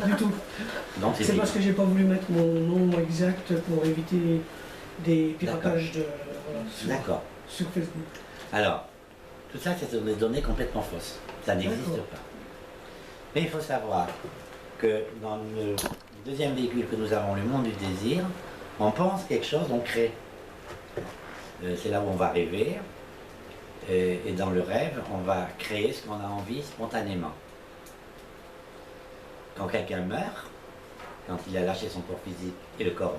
du tout. C'est parce que j'ai pas voulu mettre mon nom exact pour éviter des piratages sur Facebook. Alors, tout ça, c'est des données complètement fausses. Ça n'existe pas. Mais il faut savoir que dans le deuxième véhicule que nous avons, le monde du désir, on pense quelque chose, on crée. C'est là où on va rêver. Et dans le rêve, on va créer ce qu'on a envie spontanément. Quand quelqu'un meurt, quand il a lâché son corps physique et le corps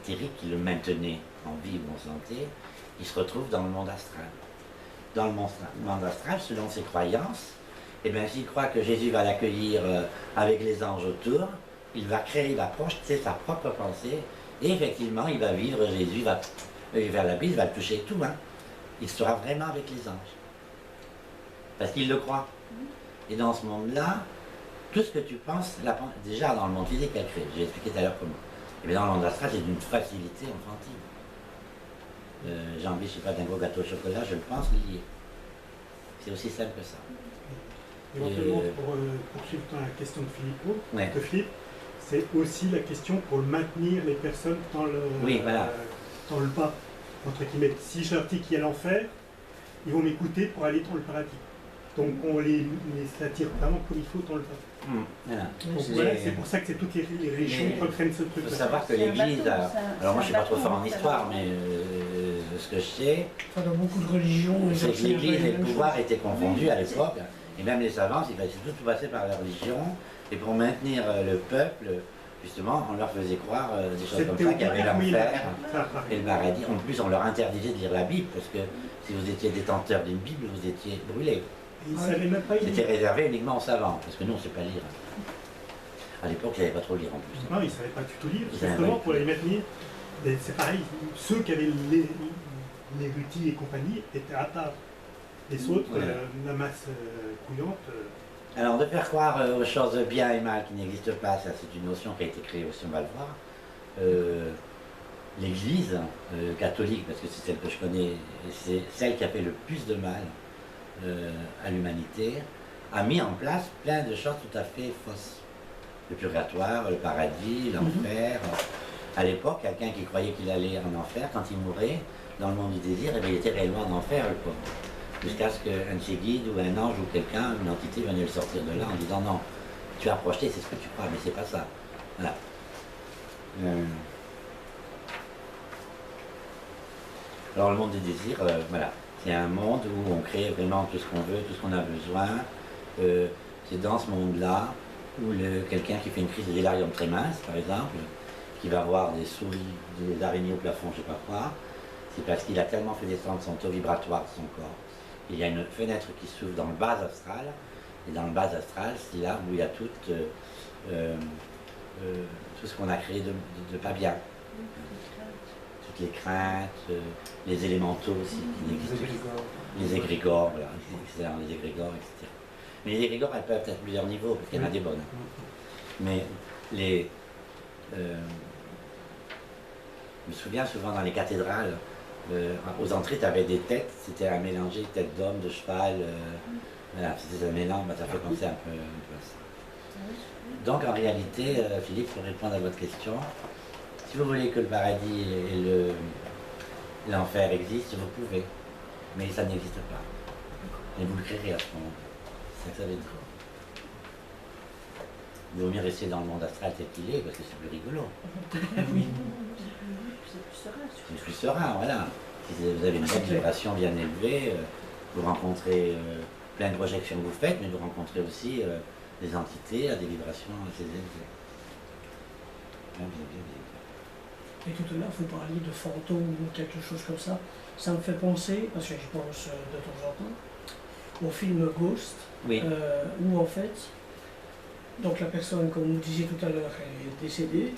éthérique qui le maintenait en vie ou en santé, il se retrouve dans le monde astral. Dans le monde astral, selon ses croyances, et bien s'il croit que Jésus va l'accueillir avec les anges autour, il va créer, il va projeter sa propre pensée, et effectivement, il va vivre Jésus, il va vers la Bible, il va le toucher tout, hein. Il sera vraiment avec les anges. Parce qu'il le croit. Et dans ce monde-là, tout ce que tu penses, déjà dans le monde physique, elle crée. J'ai expliqué tout à l'heure comment. Et bien dans le monde astral, c'est d'une facilité enfantine. J'ai envie, je sais pas, d'un gros gâteau au chocolat, je le pense lié. C'est aussi simple que ça. Éventuellement, pour poursuivre la question de Philippe, c'est aussi la question pour maintenir les personnes dans le, dans le bas, entre guillemets. Si je leur dis qu'il y a l'enfer, ils vont m'écouter pour aller dans le paradis. Donc on les attire vraiment comme il faut dans le bas. Voilà. C'est pour ça que toutes les religions reprennent ce truc. Il faut savoir que l'Église, alors moi je suis pas trop fort en histoire, mais ce que je sais, dans beaucoup de religions, c'est que l'Église et le pouvoir étaient confondus à l'époque, et même les savants, ils faisaient tout passer par la religion, et pour maintenir le peuple, justement, on leur faisait croire des choses comme ça, qu'il y avait l'enfer et le paradis. En plus, on leur interdisait de lire la Bible, parce que si vous étiez détenteur d'une Bible, vous étiez brûlé. C'était réservé uniquement aux savants, parce que nous, on ne sait pas lire. À l'époque, ils ne savaient pas trop lire en plus. Non, ils ne savaient pas du tout lire, justement pour les maintenir. C'est pareil, ceux qui avaient l'érudit et compagnie étaient à part. Les autres, la masse couillante. Alors, de faire croire aux choses bien et mal qui n'existent pas, ça c'est une notion qui a été créée aussi, on va le voir. L'Église catholique, parce que c'est celle que je connais, c'est celle qui a fait le plus de mal à l'humanité, a mis en place plein de choses tout à fait fausses. Le purgatoire, le paradis, l'enfer. À l'époque, quelqu'un qui croyait qu'il allait en enfer, quand il mourait, dans le monde du désir, il était réellement en enfer, le pauvre. Jusqu'à ce qu'un de ses guides ou un ange ou quelqu'un, une entité, vienne le sortir de là en disant non, tu as projeté, c'est ce que tu crois, mais c'est pas ça. Voilà. Alors le monde des désirs, voilà, c'est un monde où on crée vraiment tout ce qu'on veut, tout ce qu'on a besoin. C'est dans ce monde-là où quelqu'un qui fait une crise de délirium très mince, par exemple, qui va voir des souris, des araignées au plafond, je ne sais pas quoi, c'est parce qu'il a tellement fait descendre son taux vibratoire de son corps. Il y a une fenêtre qui s'ouvre dans le bas astral, et dans le bas astral, c'est là où il y a tout ce qu'on a créé de pas bien. Toutes les craintes, les élémentaux aussi qui n'existent pas. Les égrégores, voilà, etc. Les égrégores, etc. Mais les égrégores, elles peuvent être à plusieurs niveaux, parce qu'il y en a des bonnes. Mais je me souviens souvent dans les cathédrales, aux entrées, tu avais des têtes, c'était à mélanger tête d'homme, de cheval, voilà, c'était un mélange, ça fait penser un peu à ça. Donc en réalité, Philippe, pour répondre à votre question, si vous voulez que le paradis et l'enfer existent, vous pouvez, mais ça n'existe pas. Et vous le créerez à ce moment. C'est ça que ça veut dire. Il vaut mieux rester dans le monde astral tel qu'il est, parce que c'est plus rigolo. Oui. C'est plus serein, voilà. Si vous avez une bonne vibration bien élevée, vous rencontrez plein de projections que vous faites, mais vous rencontrez aussi des entités à des vibrations assez élevées. Et tout à l'heure, vous parliez de fantômes ou quelque chose comme ça. Ça me fait penser, parce que je pense de temps en temps, au film Ghost, où en fait, donc la personne, comme vous disiez tout à l'heure, est décédée,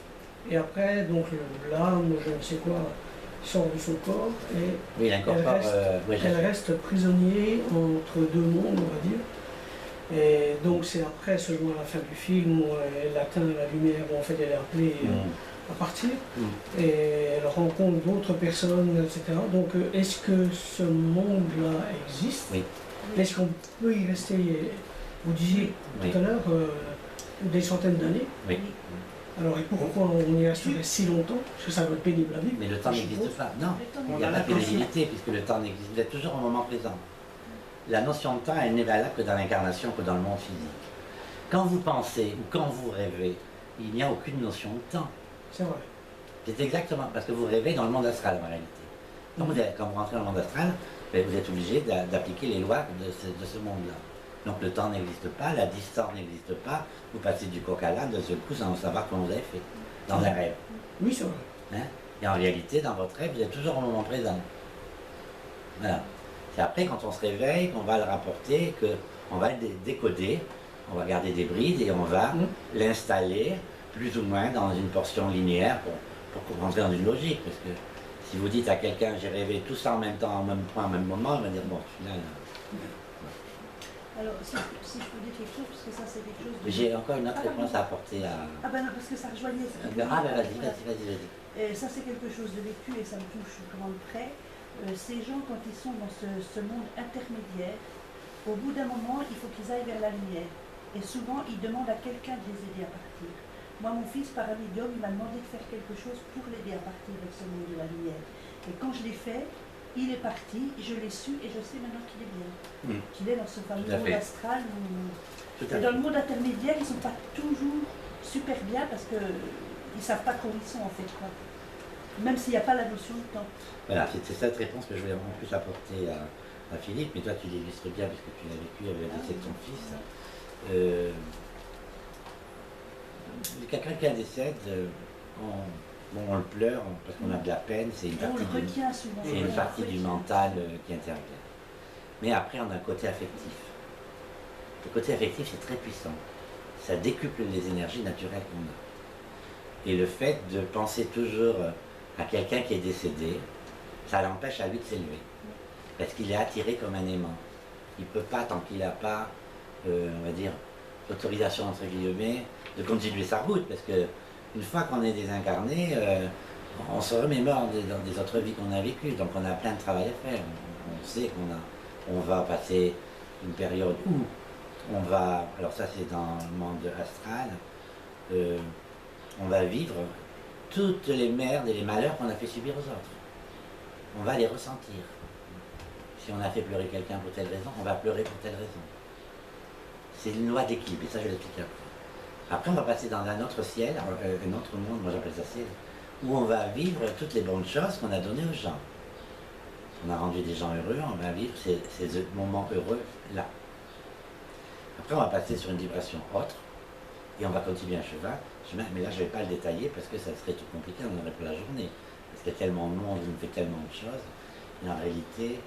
et après, donc l'âme, je ne sais quoi, sort de son corps, et elle reste prisonnière entre deux mondes, on va dire. Et donc c'est après, seulement à la fin du film, où elle atteint la lumière, où en fait elle est appelée à partir, et elle rencontre d'autres personnes, etc. Donc est-ce que ce monde-là existe? Est-ce qu'on peut y rester? Vous disiez tout à l'heure, des centaines d'années. Oui. Alors, et pourquoi on y resterait si longtemps? Parce que ça doit être pénible à vivre. Mais le temps n'existe pas. Non, il n'y a pas de pénibilité, puisque le temps n'existe. Vous êtes toujours au moment présent. La notion de temps, elle n'est valable que dans l'incarnation, que dans le monde physique. Quand vous pensez ou quand vous rêvez, il n'y a aucune notion de temps. C'est vrai. C'est exactement parce que vous rêvez dans le monde astral en réalité. Donc quand vous rentrez dans le monde astral, vous êtes obligé d'appliquer les lois de ce monde-là. Donc le temps n'existe pas, la distance n'existe pas, vous passez du coq à l'âne de seul coup sans savoir comment vous avez fait, dans un rêve. Oui, c'est vrai. Hein? Et en réalité, dans votre rêve, vous êtes toujours au moment présent. Voilà. C'est après, quand on se réveille, qu'on va le rapporter, qu'on va le décoder, on va garder des brides et on va l'installer plus ou moins dans une portion linéaire pour rentrer dans une logique. Parce que si vous dites à quelqu'un j'ai rêvé tout ça en même temps, en même point, au même moment, il va dire bon, celui-là. Alors, si je peux dire quelque chose, parce que ça c'est quelque chose de... J'ai encore une autre réponse à apporter à... Ah ben non, parce que ça rejoignait... vas-y. Ça c'est quelque chose de vécu et ça me touche vraiment de près. Ces gens, quand ils sont dans ce monde intermédiaire, au bout d'un moment, il faut qu'ils aillent vers la lumière. Et souvent, ils demandent à quelqu'un de les aider à partir. Moi, mon fils, par un médium, il m'a demandé de faire quelque chose pour l'aider à partir de ce monde de la lumière. Et quand je l'ai fait, il est parti, je l'ai su et je sais maintenant qu'il est bien. Qu'il est dans ce fameux monde astral. Et dans le monde intermédiaire, ils ne sont pas toujours super bien parce qu'ils ne savent pas où ils sont en fait. Quoi. Même s'il n'y a pas la notion de temps. Voilà, c'est cette réponse que je voulais en plus apporter à Philippe, mais toi tu l'illustres bien puisque tu l'as vécu avec le décès de ton fils. Quelqu'un qui décède, on le pleure parce qu'on a de la peine, c'est une partie, du mental qui intervient. Mais après on a un côté affectif. Le côté affectif c'est très puissant. Ça décuple les énergies naturelles qu'on a. Et le fait de penser toujours à quelqu'un qui est décédé, ça l'empêche à lui de s'élever. Parce qu'il est attiré comme un aimant. Il ne peut pas, tant qu'il n'a pas, on va dire, l'autorisation entre guillemets, de continuer sa route. Parce que une fois qu'on est désincarné, on se remémore des autres vies qu'on a vécues. Donc on a plein de travail à faire. On sait qu'on va passer une période où on va, alors ça c'est dans le monde astral, on va vivre toutes les merdes et les malheurs qu'on a fait subir aux autres. On va les ressentir. Si on a fait pleurer quelqu'un pour telle raison, on va pleurer pour telle raison. C'est une loi d'équilibre, et ça je l'explique après. Après on va passer dans un autre ciel, un autre monde, moi j'appelle ça ciel, où on va vivre toutes les bonnes choses qu'on a données aux gens. On a rendu des gens heureux, on va vivre ces moments heureux là. Après on va passer sur une vibration autre, et on va continuer un chemin, mais là je ne vais pas le détailler parce que ça serait tout compliqué, on aurait pour la journée. Parce qu'il y a tellement de monde, on fait tellement de choses, et en réalité,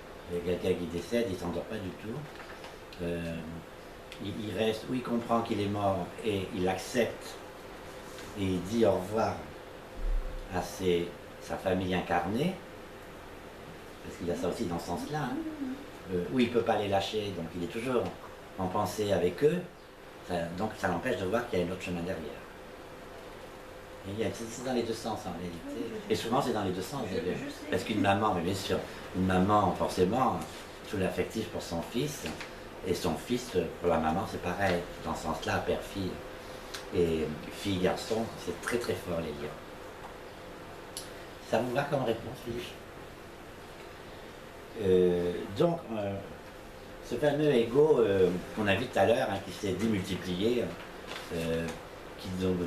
quelqu'un qui décède, il ne s'endort pas du tout. Il reste, où il comprend qu'il est mort, et il accepte, et il dit au revoir à sa famille incarnée, parce qu'il y a ça aussi dans ce sens-là, hein, où il ne peut pas les lâcher, donc il est toujours en pensée avec eux, donc ça l'empêche de voir qu'il y a un autre chemin derrière. C'est dans les deux sens en réalité. Et souvent c'est dans les deux sens d'ailleurs. Parce qu'une maman, mais bien sûr, une maman forcément, tout l'affectif pour son fils, et son fils pour la maman c'est pareil. Dans ce sens-là, père-fille et fille-garçon, c'est très très fort les liens. Ça vous va comme réponse, Philippe? Donc, ce fameux ego qu'on a vu tout à l'heure, hein, qui s'est démultiplié,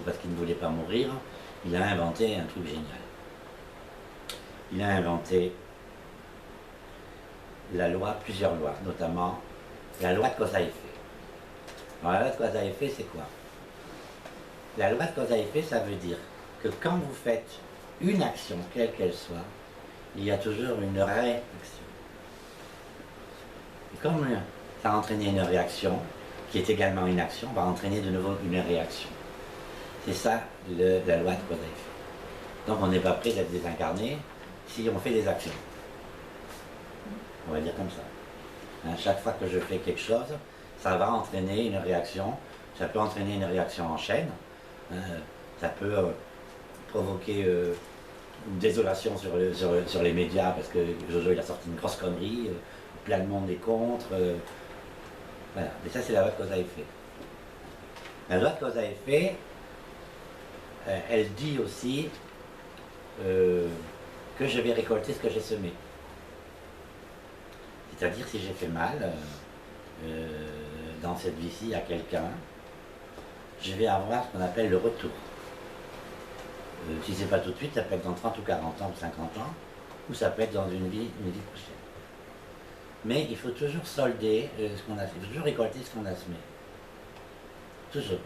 parce qu'il ne voulait pas mourir, il a inventé un truc génial. Il a inventé plusieurs lois, notamment la loi de cause à effet. Alors la loi de cause à effet, c'est quoi? La loi de cause à effet, ça veut dire que quand vous faites une action, quelle qu'elle soit, il y a toujours une réaction. Et comme ça a entraîné une réaction, qui est également une action, va entraîner de nouveau une réaction. C'est ça la loi de cause à effet. Donc on n'est pas prêt d'être désincarné si on fait des actions. On va dire comme ça. Hein, chaque fois que je fais quelque chose, ça va entraîner une réaction. Ça peut entraîner une réaction en chaîne. Hein, ça peut provoquer une désolation sur les médias parce que Jojo il a sorti une grosse connerie, plein de monde est contre. Voilà, mais ça c'est la loi de cause à effet. La loi de cause à effet, elle dit aussi que je vais récolter ce que j'ai semé. C'est-à-dire si j'ai fait mal dans cette vie-ci à quelqu'un, je vais avoir ce qu'on appelle le retour. Si c'est pas tout de suite, ça peut être dans 30 ou 40 ans ou 50 ans, ou ça peut être dans une vie prochaine. Mais il faut toujours solder ce qu'on a fait, il faut toujours récolter ce qu'on a semé. Toujours.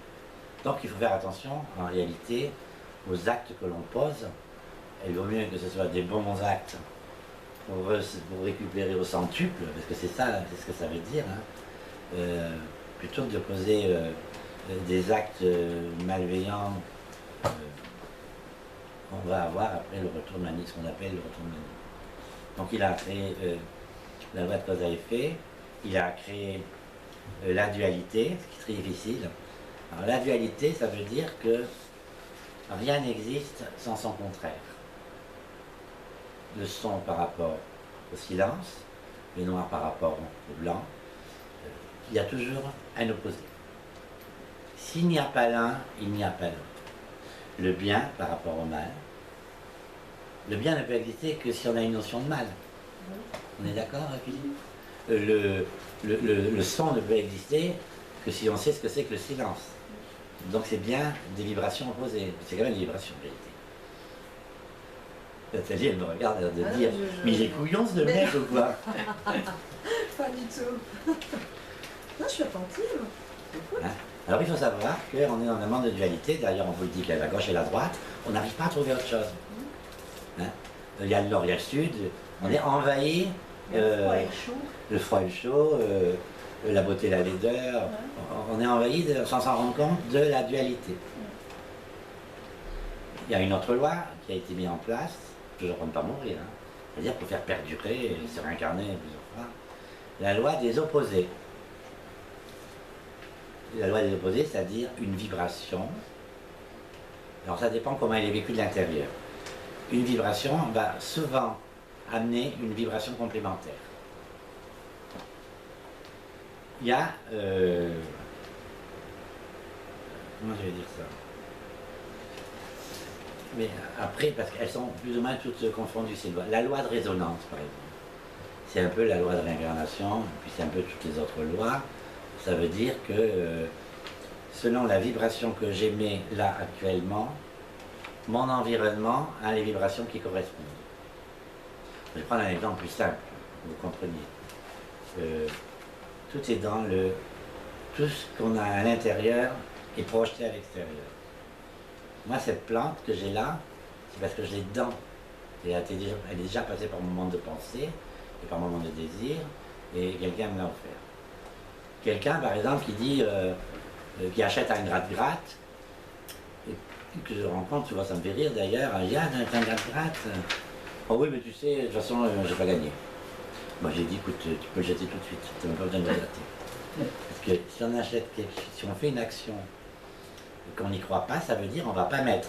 Donc il faut faire attention, en réalité, aux actes que l'on pose. Il vaut mieux que ce soit des bons actes pour récupérer au centuple, parce que c'est ça, c'est ce que ça veut dire, hein. Plutôt que de poser des actes malveillants, on va avoir après le retour de manie, ce qu'on appelle le retour de manie. Donc il a créé la loi de cause à effet, il a créé la dualité, ce qui est très difficile. Alors la dualité, ça veut dire que rien n'existe sans son contraire. Le son par rapport au silence, le noir par rapport au blanc, il y a toujours un opposé. S'il n'y a pas l'un, il n'y a pas l'autre. Le bien par rapport au mal. Le bien ne peut exister que si on a une notion de mal. On est d'accord, Philippe? Le son ne peut exister que si on sait ce que c'est que le silence. Donc c'est bien des vibrations opposées. C'est quand même des vibrations en vérité. Nathalie, elle me regarde de dire mais il est couillon ce mec ou quoi? Pas du tout. Non, je suis attentive. Hein? Alors il faut savoir qu'on est dans un monde de dualité, d'ailleurs on vous le dit qu'il y a la gauche et la droite, on n'arrive pas à trouver autre chose. Hein? Il y a le nord, il y a le sud, on est envahi. Le froid et le chaud, la beauté et la laideur, on est envahi sans s'en rendre compte de la dualité. Il y a une autre loi qui a été mise en place, toujours pour ne pas mourir, hein. C'est-à-dire pour faire perdurer et se réincarner plusieurs fois, la loi des opposés. La loi des opposés, c'est-à-dire une vibration. Alors ça dépend comment elle est vécue de l'intérieur. Une vibration va souvent amener une vibration complémentaire. Il y a... comment je vais dire ça? Mais après, parce qu'elles sont plus ou moins toutes confondues, ces lois. La loi de résonance, par exemple. C'est un peu la loi de réincarnation, puis c'est un peu toutes les autres lois. Ça veut dire que selon la vibration que j'émets là actuellement, mon environnement a les vibrations qui correspondent. Je vais prendre un exemple plus simple, pour que vous compreniez. Tout est dans le... Tout ce qu'on a à l'intérieur est projeté à l'extérieur. Moi, cette plante que j'ai là, c'est parce que je l'ai dedans. Et elle est déjà passée par mon monde de pensée, et par mon monde de désir, et quelqu'un me l'a offert. Quelqu'un, par exemple, qui dit, qui achète un gratte-gratte, et que je rencontre, tu vois, ça me fait rire d'ailleurs, Yann, un gratte-gratte. Oh oui, mais tu sais, de toute façon, j'ai pas gagné. Moi, j'ai dit, écoute, tu peux le jeter tout de suite, tu n'as même pas besoin de le gratter. Parce que si on achète si on fait une action et qu'on n'y croit pas, ça veut dire qu'on ne va pas mettre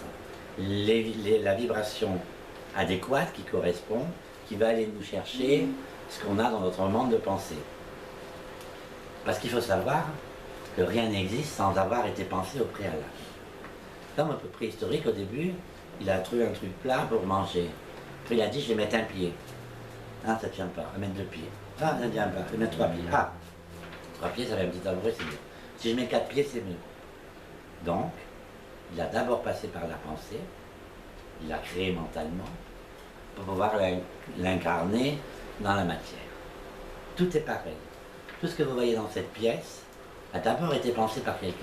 la vibration adéquate qui correspond, qui va aller nous chercher ce qu'on a dans notre monde de pensée. Parce qu'il faut savoir que rien n'existe sans avoir été pensé au préalable. Comme un peu préhistorique au début, il a trouvé un truc plat pour manger. Puis il a dit, je vais mettre un pied. Ah, ça ne tient pas, je vais mettre 2 pieds. Ah, ça ne tient pas, je vais mettre 3 pieds. Ah, 3 pieds, ça fait un petit tabouret, c'est mieux. Si je mets 4 pieds, c'est mieux. Donc, il a d'abord passé par la pensée, il l'a créé mentalement, pour pouvoir l'incarner dans la matière. Tout est pareil. Tout ce que vous voyez dans cette pièce a d'abord été pensé par quelqu'un.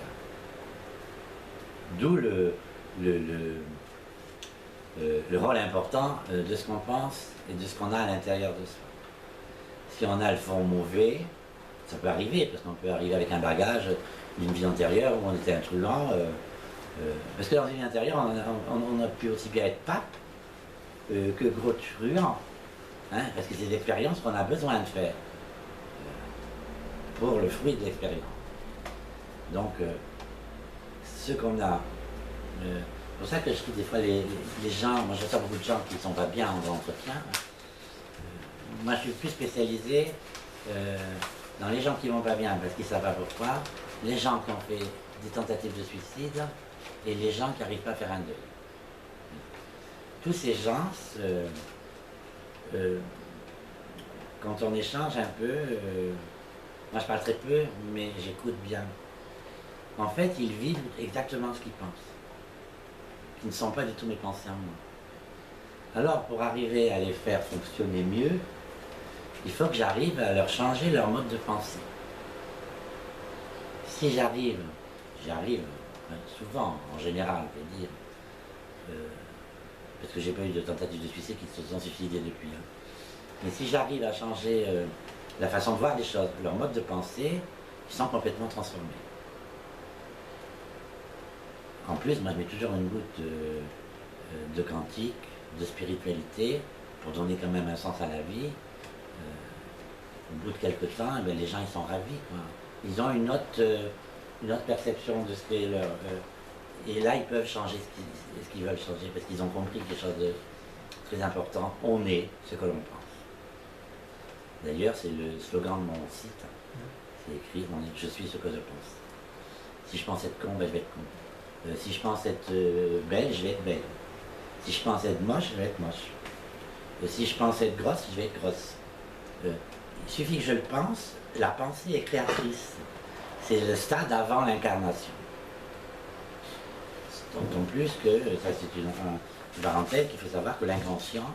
D'où le rôle important de ce qu'on pense et de ce qu'on a à l'intérieur de soi. Si on a le fond mauvais, ça peut arriver, parce qu'on peut arriver avec un bagage d'une vie antérieure où on était intrusant. Parce que dans une vie antérieure, on a pu aussi bien être pape que gros truand. Hein, parce que c'est des expériences qu'on a besoin de faire pour le fruit de l'expérience. Donc, ce qu'on a... c'est pour ça que je dis des fois les gens, moi je sais beaucoup de gens qui ne sont pas bien en entretien. Moi je suis plus spécialisé dans les gens qui ne vont pas bien parce qu'ils ne savent pas pourquoi, les gens qui ont fait des tentatives de suicide et les gens qui n'arrivent pas à faire un deuil. Tous ces gens, quand on échange un peu, moi je parle très peu, mais j'écoute bien. En fait, ils vivent exactement ce qu'ils pensent, qui ne sont pas du tout mes pensées en moi. Alors, pour arriver à les faire fonctionner mieux, il faut que j'arrive à leur changer leur mode de pensée. Si j'arrive, souvent, en général, on peut dire, parce que j'ai pas eu de tentative de suicide qui se sont suicidées depuis. Hein. Mais si j'arrive à changer la façon de voir les choses, leur mode de pensée, ils sont complètement transformés. En plus, moi je mets toujours une goutte de quantique, de spiritualité, pour donner quand même un sens à la vie. Au bout de quelques temps, eh bien, les gens ils sont ravis, quoi. Ils ont une autre perception de ce qu'est leur... et là, ils peuvent changer ce qu'ils veulent changer, parce qu'ils ont compris quelque chose de très important. On est ce que l'on pense. D'ailleurs, c'est le slogan de mon site. C'est écrit, je suis ce que je pense. Si je pense être con, ben, je vais être con. Si je pense être belle, je vais être belle. Si je pense être moche, je vais être moche. Si je pense être grosse, je vais être grosse. Il suffit que je le pense, la pensée est créatrice. C'est le stade avant l'incarnation. D'autant plus que, ça c'est une parenthèse, qu'il faut savoir que l'inconscient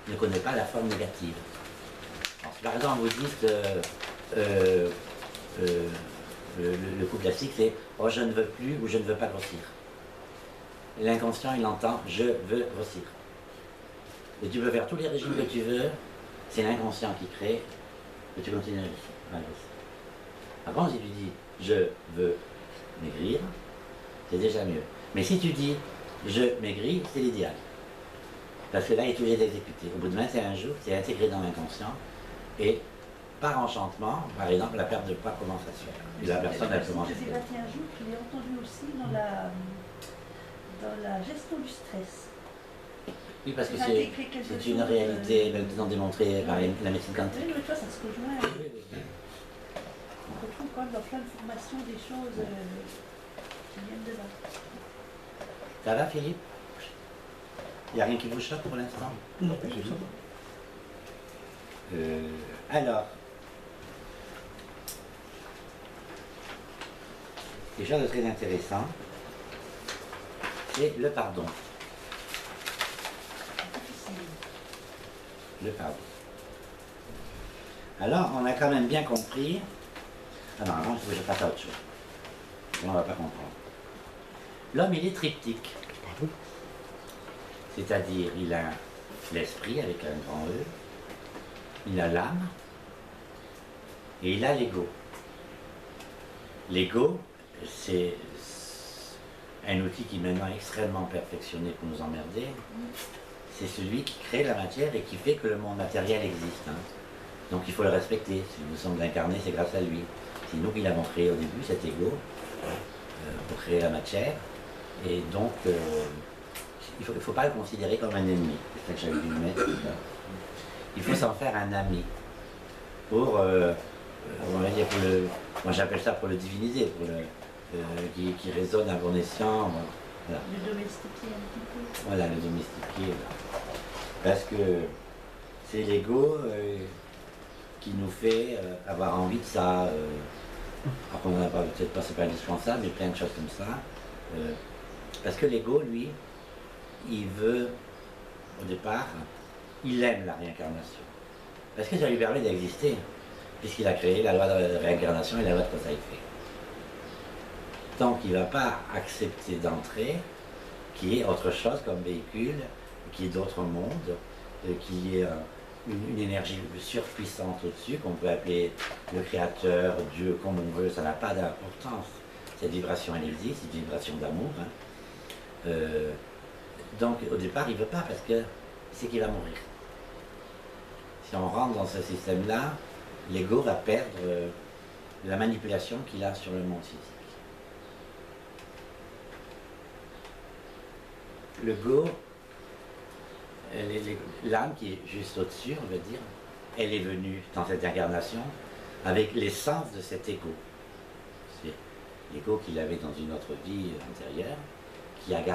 ne connaît pas la forme négative. Alors, si par exemple vous dites, le coup classique c'est « oh je ne veux plus » ou « je ne veux pas grossir ». L'inconscient il entend « je veux grossir ». Et tu peux faire tous les régimes que tu veux, c'est l'inconscient qui crée que tu continues à grossir. Par contre, si tu dis « je veux maigrir », c'est déjà mieux. Mais si tu dis « je maigris », c'est l'idéal. Parce que là, il est obligé d'exécuter. Au bout de 21 jours, c'est intégré dans l'inconscient. Et par enchantement, par exemple, la perte de poids commence à se faire. Et la personne, elle commence à se faire. Ces 21 jours, je l'ai entendu aussi dans la gestion du stress. Oui, parce que c'est une réalité maintenant démontrée par la médecine quantique. Oui, mais toi, ça se rejoint. On retrouve quand même dans plein de formations des choses qui viennent de là. Ça va, Philippe? Il n'y a rien qui vous choque pour l'instant? Non, pas du tout. Alors, quelque chose de très intéressant, c'est le pardon. Le pardon. Alors, on a quand même bien compris... Ah non, avant, il faut que je fasse autre chose. Sinon, on ne va pas comprendre. L'homme, il est triptyque. C'est-à-dire, il a l'esprit avec un grand E, il a l'âme, et il a l'ego. L'ego, c'est un outil qui est maintenant extrêmement perfectionné pour nous emmerder. C'est celui qui crée la matière et qui fait que le monde matériel existe. Hein. Donc il faut le respecter. Si nous sommes incarnés, c'est grâce à lui. C'est nous qui l'avons créé au début, cet ego, pour créer la matière. Et donc, il ne faut pas le considérer comme un ennemi. C'est ça que j'avais dû le mettre. Il faut s'en faire un ami. Pour, on va dire pour le, moi j'appelle ça pour le diviniser, pour le, qui résonne à bon escient. Voilà. Le domestiquer un petit peu. Voilà, le domestiquer. Parce que c'est l'ego qui nous fait avoir envie de ça. Après, on n'a peut-être pas, c'est pas indispensable, mais plein de choses comme ça. Parce que l'ego, lui, il veut, au départ, il aime la réincarnation. Parce que ça lui permet d'exister, puisqu'il a créé la loi de réincarnation et la loi de cause à effet. Donc il ne va pas accepter d'entrer, qui est autre chose comme véhicule, qui est d'autres mondes, qui est une énergie surpuissante au-dessus, qu'on peut appeler le créateur, Dieu, comme on veut, ça n'a pas d'importance. Cette vibration, elle existe, c'est une vibration d'amour. Hein. Donc au départ, il ne veut pas parce que c'est qu'il va mourir. Si on rentre dans ce système-là, l'ego va perdre la manipulation qu'il a sur le monde physique. L'ego, l'âme qui est juste au-dessus, on va dire, elle est venue dans cette incarnation avec l'essence de cet ego. l'ego qu'il avait dans une autre vie antérieure, qui a gardé